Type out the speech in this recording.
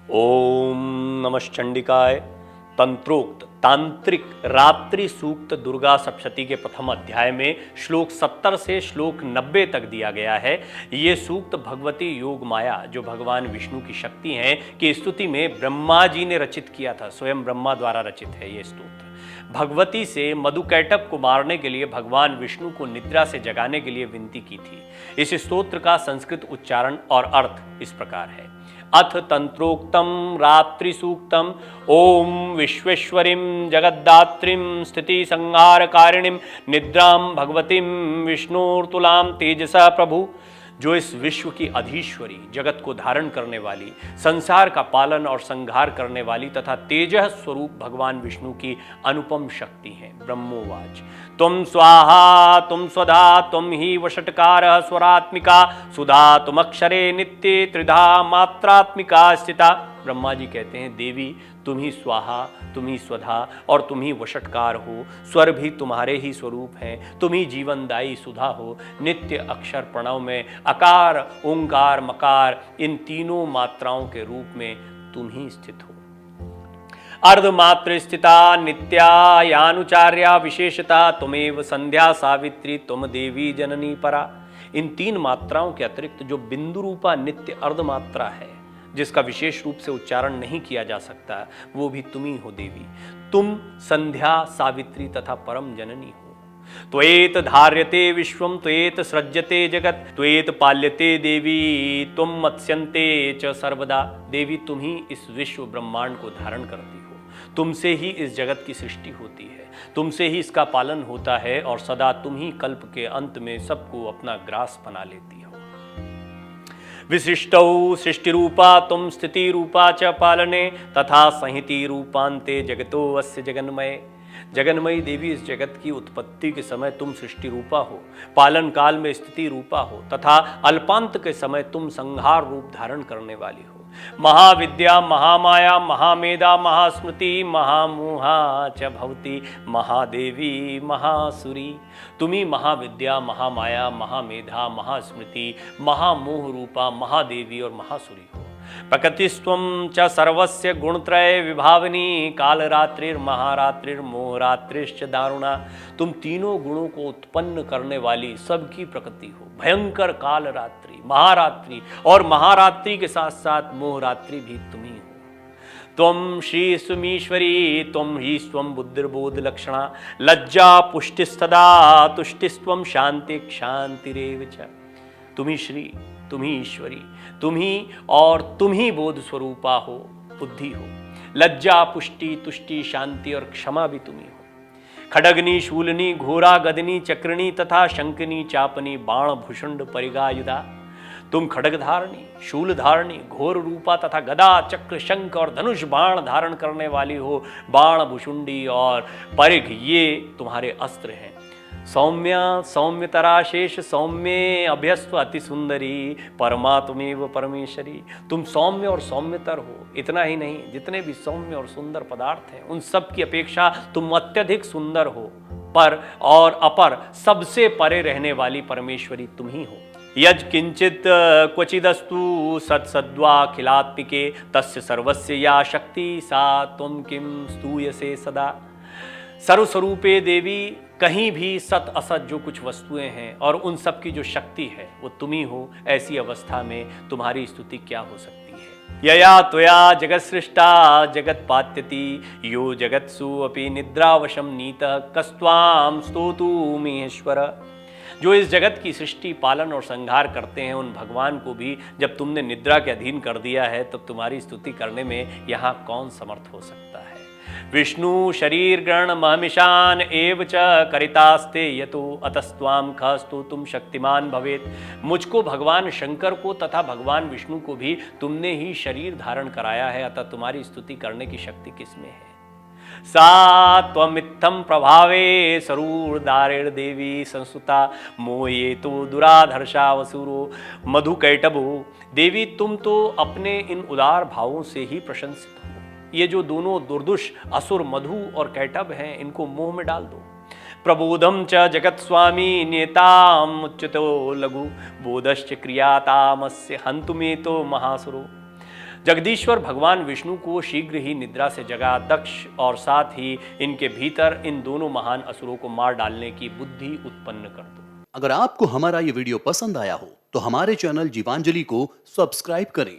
ओम नमश्चंडिकाय। तंत्रोक्त तांत्रिक रात्रि सूक्त दुर्गा सप्तशती के प्रथम अध्याय में श्लोक 70 से श्लोक 90 तक दिया गया है। ये सूक्त भगवती योग माया जो भगवान विष्णु की शक्ति है की स्तुति में ब्रह्मा जी ने रचित किया था। स्वयं ब्रह्मा द्वारा रचित है ये स्तोत्र। भगवती से मधुकैटभ को मारने के लिए भगवान विष्णु को निद्रा से जगाने के लिए विनती की थी। इस स्तोत्र का संस्कृत उच्चारण और अर्थ इस प्रकार है। अथ तंत्रोक्तम रात्रि सूक्तम ओम विश्वेश्वरीं जगद्दात्रीं स्थिति संहारकारिणीं निद्रां भगवतीं विष्णुर्तुलां तेजसा प्रभु। जो इस विश्व की अधीश्वरी, जगत को धारण करने वाली, संसार का पालन और संहार करने वाली तथा तेजः स्वरूप भगवान विष्णु की अनुपम शक्ति है। ब्रह्मोवाच तुम स्वाहा तुम स्वधा तुम ही वषट्कारः स्वरात्मिका सुधा तुम अक्षरे नित्ये त्रिधा मात्रात्मिका स्थिता। ब्रह्मा जी कहते हैं देवी तुम ही स्वाहा तुम ही स्वधा और तुम ही वषट्कार हो। स्वर भी तुम्हारे ही स्वरूप हैं। तुम ही जीवनदायी सुधा हो। नित्य अक्षर प्रणव में अकार ओंकार मकार इन तीनों मात्राओं के रूप में तुम ही स्थित हो। अर्धमात्र स्थिता नित्यायानुचार्या विशेषता तुमेव संध्या सावित्री तुम देवी जननी परा। इन तीन मात्राओं के अतिरिक्त जो बिंदु रूपा नित्य अर्धमात्रा है जिसका विशेष रूप से उच्चारण नहीं किया जा सकता, वो भी तुम ही हो देवी। तुम संध्या सावित्री तथा परम जननी हो। त्वेत धार्यते विश्वम त्वेत सृज्यते जगत त्वेत पाल्यते देवी तुम मत्स्यन्ते च सर्वदा। देवी तुम ही इस विश्व ब्रह्मांड को धारण करती हो। तुमसे ही इस जगत की सृष्टि होती है, तुमसे ही इसका पालन होता है और सदा तुम ही कल्प के अंत में सबको अपना ग्रास बना लेती हो। विशिष्टौ सृष्टि रूपा तुम स्थिति रूपा च पालने तथा संहिति रूपांते जगतो अस्य जगन्मय। जगन्मयी देवी इस जगत की उत्पत्ति के समय तुम सृष्टि रूपा हो, पालन काल में स्थिति रूपा हो तथा अल्पांत के समय तुम संहार रूप धारण करने वाली हो। महाविद्या महामाया महामेधा महास्मृति महामोहा च भवती महादेवी महासुरी। तुम्ही महाविद्या महामाया महामेधा महास्मृति महामोह रूपा महादेवी और महासुरी हो। प्रकृतिस्त्वं च सर्वस्य गुणत्रय विभावनी कालरात्रिर्महारात्रिर्मोहरात्रिश्च दारुणा। तुम तीनों गुणों को उत्पन्न करने वाली सबकी प्रकृति हो। भयंकर कालरात्रि महारात्रि और महारात्रि के साथ साथ मोहरात्रि भी तुम ही हो। त्वं श्री सुमीश्वरी त्वं ही स्वं बुद्धिर्बोध लक्षणा लज्जा पुष्टिस्तदा तुष्टिस्त्वं शांति क्षांतिरेव च। तुम ही श्री तुम ही ईश्वरी तुम ही और तुम ही बोध स्वरूपा हो, बुद्धि हो, लज्जा पुष्टि तुष्टि शांति और क्षमा भी तुम ही हो। खडग्नि शूलनी घोरा गदनी चक्रणी तथा शंकनी चापनी बाण भूषुंड परिगायुधा। तुम खड्गधारणी शूलधारणी घोर रूपा तथा गदा चक्र शंख और धनुष बाण धारण करने वाली हो। बाण भुषुंडी और परिघ ये तुम्हारे अस्त्र हैं। सौम्या सौम्यतरा शेष सौम्ये अभ्यस्व अति सुंदरी परमा तुमेव परमेश्वरी। तुम सौम्य और सौम्यतर हो। इतना ही नहीं, जितने भी सौम्य और सुंदर पदार्थ हैं उन सब की अपेक्षा तुम अत्यधिक सुंदर हो। पर और अपर सबसे परे रहने वाली परमेश्वरी तुम ही हो। यज किंचित क्वचिदस्तु सत्सद्वाखिलात्मिके तस्य सर्वस्य या शक्ति सा तुम किम स्तूयसे सदा। सर्वस्वरूपे देवी कहीं भी सत असत जो कुछ वस्तुएं हैं और उन सब की जो शक्ति है वो तुम ही हो। ऐसी अवस्था में तुम्हारी स्तुति क्या हो सकती है। यया त्वया जगत सृष्टा जगत पात्यति यो जगत्सु अपि निद्रावशम नीतः कस्त्वाम स्तोतुमीश्वर। जो इस जगत की सृष्टि पालन और संहार करते हैं उन भगवान को भी जब तुमने निद्रा के अधीन कर दिया है तब तुम्हारी स्तुति करने में यहाँ कौन समर्थ हो सकता है। विष्णु शरीर ग्रहण महमिशान एव च करितास्ते यतो अतस्त्वाम खस्तु तुम शक्तिमान भवेत। मुझको भगवान शंकर को तथा भगवान विष्णु को भी तुमने ही शरीर धारण कराया है, अतः तुम्हारी स्तुति करने की शक्ति किसमें है। सा त्वमित्थं प्रभावे सरूरदारेण देवी संस्तुता मोये तो दुराधर्षा वसुरो मधुकैटभो। देवी तुम तो अपने इन उदार भावों से ही प्रशंसित हो। ये जो दोनों दुर्दुष असुर मधु और कैटभ हैं इनको मोह में डाल दो। प्रबोधम च जगत स्वामी नेताम उच्चतो लघु बोधश्च क्रियातामस्य हंतुमे तो महासुरो। जगदीश्वर भगवान विष्णु को शीघ्र ही निद्रा से जगा दक्ष और साथ ही इनके भीतर इन दोनों महान असुरों को मार डालने की बुद्धि उत्पन्न कर दो। अगर आपको हमारा ये वीडियो पसंद आया हो तो हमारे चैनल जीवांजलि को सब्सक्राइब करें